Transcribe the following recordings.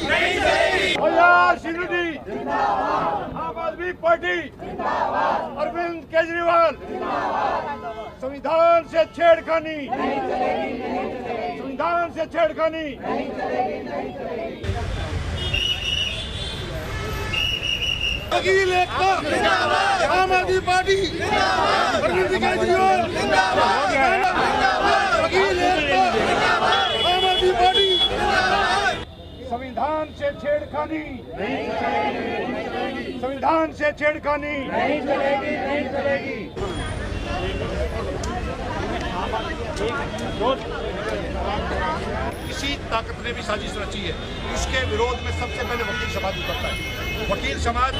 नहीं चलेगी। आम आदमी पार्टी, अरविंद केजरीवाल, संविधान से छेड़खानी, संविधान से छेड़खानी। वकील एकता, आम आदमी पार्टी, अरविंद केजरीवाल, वकील एकता, आम आदमी पार्टी। संविधान से छेड़खानी नहीं चलेगी, संविधान से छेड़खानी नहीं चलेगी, नहीं चलेगी। किसी ताकत ने भी साजिश रची है, उसके विरोध में सबसे पहले वकील समाज उतरता है। वकील समाज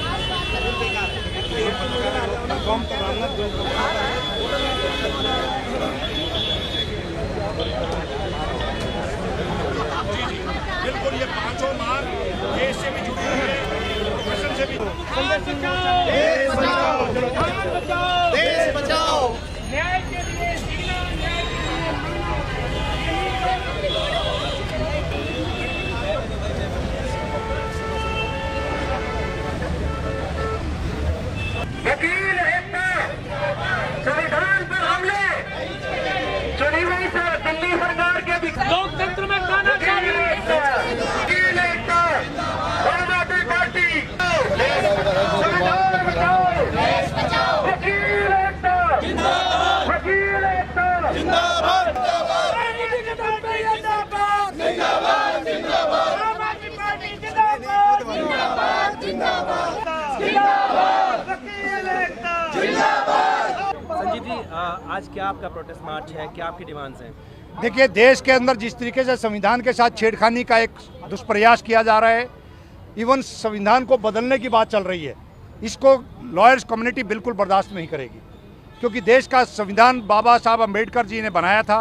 बिल्कुल ये पांचों मार्ग देश से भी जुड़ी हुई है, प्रोफेशन से भी। देश बचाओ, देश बचाओ, न्याय के लिए जीना, न्याय वकील एकता, संविधान पर हमले, चुनी हुई दिल्ली सरकार के लोकतंत्र में खाना चाहिए। वकील एकता, आम आदमी पार्टी, संविधान बचाओ, देश बचाओ, वकील एकता, जिंदाबाद, वकील एकता, जिंदाबाद, जिंदाबाद, जिंदाबाद, आम आदमी पार्टी जिंदाबाद, जिंदाबाद, जिंदाबाद, जिंदाबाद, वकील एकता जिंदाबाद। संजीव जी, आज क्या आपका प्रोटेस्ट मार्च है, क्या आपकी डिमांड्स हैं? देखिए, देश के अंदर जिस तरीके से संविधान के साथ छेड़खानी का एक दुष्प्रयास किया जा रहा है, इवन संविधान को बदलने की बात चल रही है, इसको लॉयर्स कम्युनिटी बिल्कुल बर्दाश्त नहीं करेगी। क्योंकि देश का संविधान बाबा साहब अम्बेडकर जी ने बनाया था,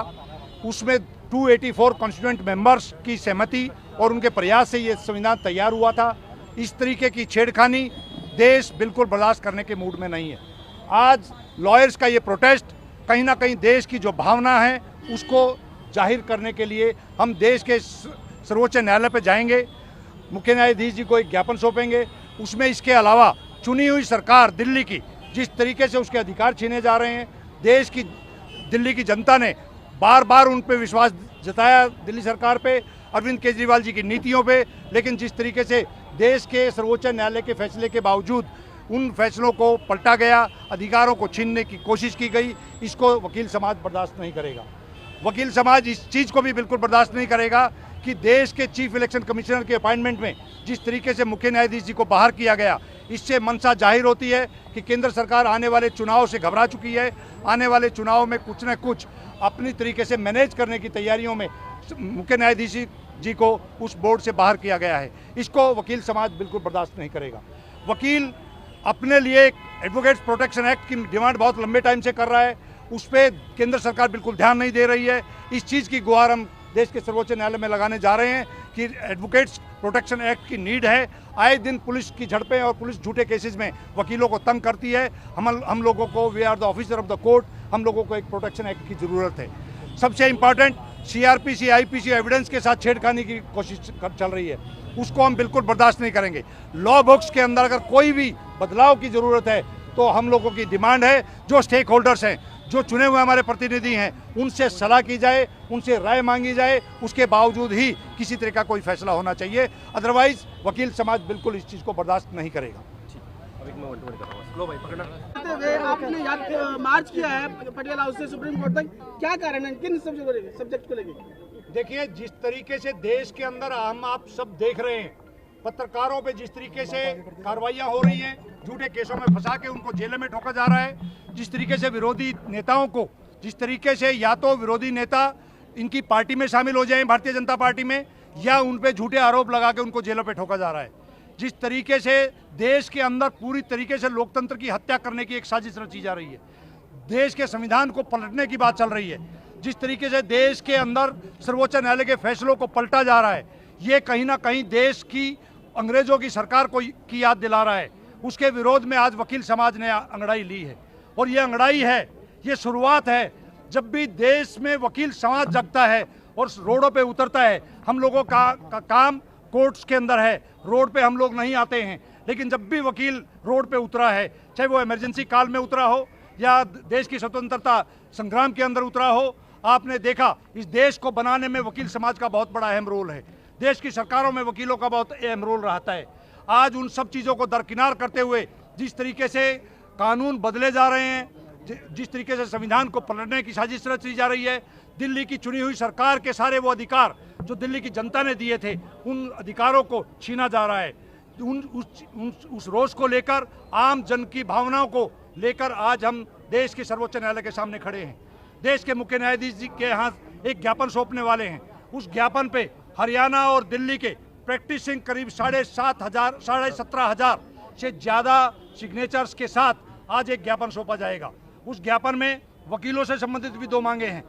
उसमें 284 कॉन्स्टिट्यूएंट मेंबर्स की सहमति और उनके प्रयास से ये संविधान तैयार हुआ था। इस तरीके की छेड़खानी देश बिल्कुल बर्दाश्त करने के मूड में नहीं है। आज लॉयर्स का ये प्रोटेस्ट कहीं ना कहीं देश की जो भावना है उसको जाहिर करने के लिए हम देश के सर्वोच्च न्यायालय पर जाएंगे, मुख्य न्यायाधीश जी को एक ज्ञापन सौंपेंगे। उसमें इसके अलावा चुनी हुई सरकार दिल्ली की जिस तरीके से उसके अधिकार छीने जा रहे हैं, देश की दिल्ली की जनता ने बार बार उन पर विश्वास जताया, दिल्ली सरकार पे, अरविंद केजरीवाल जी की नीतियों पे, लेकिन जिस तरीके से देश के सर्वोच्च न्यायालय के फैसले के बावजूद उन फैसलों को पलटा गया, अधिकारों को छीनने की कोशिश की गई, इसको वकील समाज बर्दाश्त नहीं करेगा। वकील समाज इस चीज़ को भी बिल्कुल बर्दाश्त नहीं करेगा कि देश के चीफ इलेक्शन कमिश्नर के अपॉइंटमेंट में जिस तरीके से मुख्य न्यायाधीश जी को बाहर किया गया, इससे मंशा जाहिर होती है कि केंद्र सरकार आने वाले चुनाव से घबरा चुकी है। आने वाले चुनाव में कुछ न कुछ अपनी तरीके से मैनेज करने की तैयारियों में मुख्य न्यायाधीश जी को उस बोर्ड से बाहर किया गया है। इसको वकील समाज बिल्कुल बर्दाश्त नहीं करेगा। वकील अपने लिए एडवोकेट्स प्रोटेक्शन एक्ट की डिमांड बहुत लंबे टाइम से कर रहा है, उस पर केंद्र सरकार बिल्कुल ध्यान नहीं दे रही है। इस चीज़ की गुहार हम देश के सर्वोच्च न्यायालय में लगाने जा रहे हैं कि एडवोकेट्स प्रोटेक्शन एक्ट की नीड है। आए दिन पुलिस की झड़पें और पुलिस झूठे केसेस में वकीलों को तंग करती है। हम लोगों को, we are the officer of the court, हम लोगों को एक प्रोटेक्शन एक्ट की ज़रूरत है। सबसे इम्पॉर्टेंट, सीआरपीसी आईपीसी एविडेंस के साथ छेड़खानी की कोशिश चल रही है, उसको हम बिल्कुल बर्दाश्त नहीं करेंगे। लॉ बुक्स के अंदर अगर कोई भी बदलाव की ज़रूरत है तो हम लोगों की डिमांड है, जो स्टेक होल्डर्स हैं, जो चुने हुए हमारे प्रतिनिधि हैं, उनसे सलाह की जाए, उनसे राय मांगी जाए, उसके बावजूद ही किसी तरह का कोई फैसला होना चाहिए। अदरवाइज वकील समाज बिल्कुल इस चीज़ को बर्दाश्त नहीं करेगा। आपने याद मार्च किया है पटियाला हाउस से सुप्रीम कोर्ट तक, क्या कारण है, किन सब्जेक्ट को लेकर? देखिए, जिस तरीके से देश के अंदर हम आप सब देख रहे हैं, पत्रकारों पे जिस तरीके से कार्रवाइयां हो रही हैं, झूठे केसों में फंसा के उनको जेल में ठोका जा रहा है, जिस तरीके से विरोधी नेताओं को, जिस तरीके से या तो विरोधी नेता इनकी पार्टी में शामिल हो जाएं, भारतीय जनता पार्टी में, या उन पे झूठे आरोप लगा के उनको जेलों पे ठोका जा रहा है। जिस तरीके से देश के अंदर पूरी तरीके से लोकतंत्र की हत्या करने की एक साजिश रची जा रही है, देश के संविधान को पलटने की बात चल रही है, जिस तरीके से देश के अंदर सर्वोच्च न्यायालय के फैसलों को पलटा जा रहा है, ये कहीं ना कहीं देश की अंग्रेजों की सरकार को की याद दिला रहा है। उसके विरोध में आज वकील समाज ने अंगड़ाई ली है, और ये अंगड़ाई है, ये शुरुआत है। जब भी देश में वकील समाज जगता है और रोडों पे उतरता है, हम लोगों का काम कोर्ट्स के अंदर है, रोड पे हम लोग नहीं आते हैं, लेकिन जब भी वकील रोड पे उतरा है, चाहे वो इमरजेंसी काल में उतरा हो या देश की स्वतंत्रता संग्राम के अंदर उतरा हो, आपने देखा इस देश को बनाने में वकील समाज का बहुत बड़ा अहम रोल है। देश की सरकारों में वकीलों का बहुत अहम रोल रहता है। आज उन सब चीज़ों को दरकिनार करते हुए जिस तरीके से कानून बदले जा रहे हैं, जिस तरीके से संविधान को पलटने की साजिश रची जा रही है, दिल्ली की चुनी हुई सरकार के सारे वो अधिकार जो दिल्ली की जनता ने दिए थे, उन अधिकारों को छीना जा रहा है। उस रोष को लेकर, आम जन की भावनाओं को लेकर आज हम देश के सर्वोच्च न्यायालय के सामने खड़े हैं। देश के मुख्य न्यायाधीश जी के यहाँ एक ज्ञापन सौंपने वाले हैं। उस ज्ञापन पे हरियाणा और दिल्ली के प्रैक्टिसिंग करीब 17,500 से ज़्यादा सिग्नेचर्स के साथ आज एक ज्ञापन सौंपा जाएगा। उस ज्ञापन में वकीलों से संबंधित भी 2 मांगे हैं।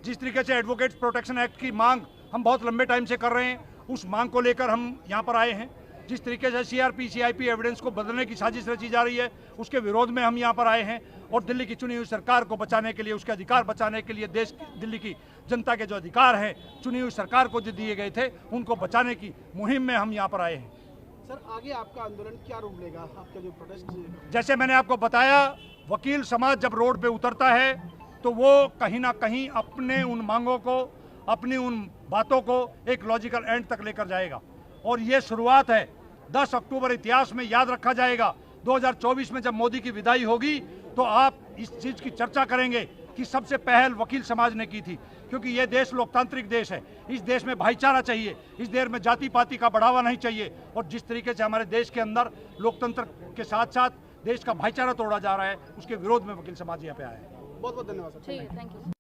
जिस तरीके से एडवोकेट्स प्रोटेक्शन एक्ट की मांग हम बहुत लंबे टाइम से कर रहे हैं, उस मांग को लेकर हम यहाँ पर आए हैं। जिस तरीके से CRP CIP एविडेंस को बदलने की साजिश रची जा रही है, उसके विरोध में हम यहाँ पर आए हैं। और दिल्ली की चुनी हुई सरकार को बचाने के लिए, उसके अधिकार बचाने के लिए, दिल्ली की जनता के जो अधिकार हैं चुनी हुई सरकार को जो दिए गए थे, उनको बचाने की मुहिम में हम यहाँ पर आए हैं। सर, आगे आपका आंदोलन क्या रूप लेगा? आपका जो प्रोटेस्ट, जैसे मैंने आपको बताया, वकील समाज जब रोड पे उतरता है तो वो कहीं ना कहीं अपने उन मांगों को, अपनी उन बातों को एक लॉजिकल एंड तक लेकर जाएगा। और ये शुरुआत है। 10 अक्टूबर इतिहास में याद रखा जाएगा। 2024 में जब मोदी की विदाई होगी तो आप इस चीज़ की चर्चा करेंगे कि सबसे पहल वकील समाज ने की थी, क्योंकि ये देश लोकतांत्रिक देश है। इस देश में भाईचारा चाहिए, इस देश में जाति पाति का बढ़ावा नहीं चाहिए। और जिस तरीके से हमारे देश के अंदर लोकतंत्र के साथ साथ देश का भाईचारा तोड़ा जा रहा है, उसके विरोध में वकील समाज यहाँ पे आया है। बहुत बहुत धन्यवाद सर। ठीक है, थैंक यू।